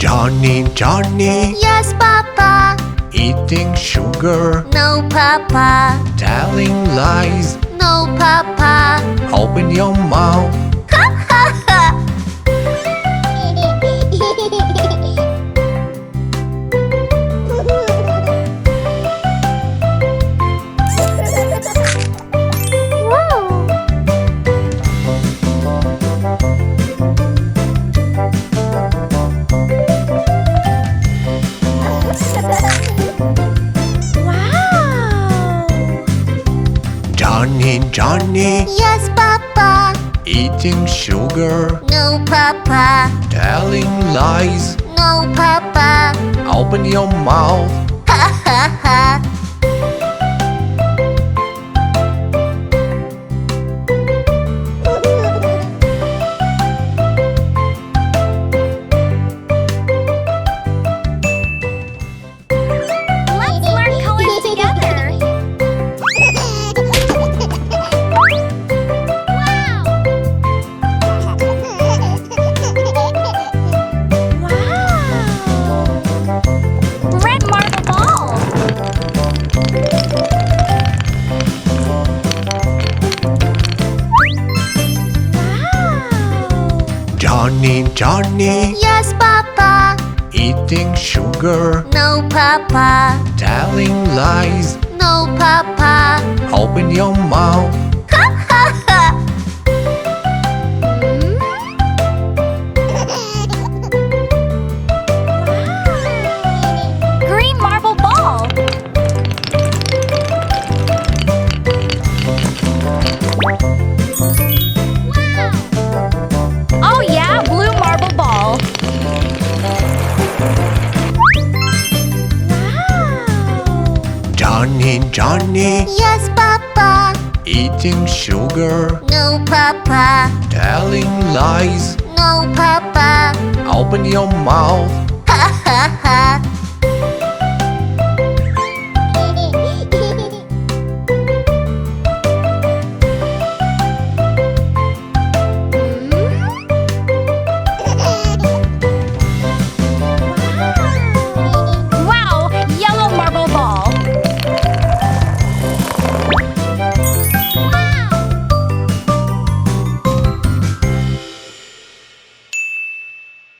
Johny Johny Yes, Papa. eating sugar, No, Papa. telling lies. No, Papa. Open your mouth. Ha ha ha. Johny Johny Yes, Papa. eating sugar, No, Papa. telling lies. No, Papa. Open your mouth. Ha ha ha. Let's learn colors together. Red marble ball. Johny Johny Yes, Papa. eating sugar, No, Papa. telling lies. No, Papa. Open your mouth. Ha ha ha. Green marble ball. Oh yeah, blue marble ball. Johny Johny Yes, Papa. eating sugar, No, Papa. telling lies. No, Papa. Open your mouth. Ha ha ha.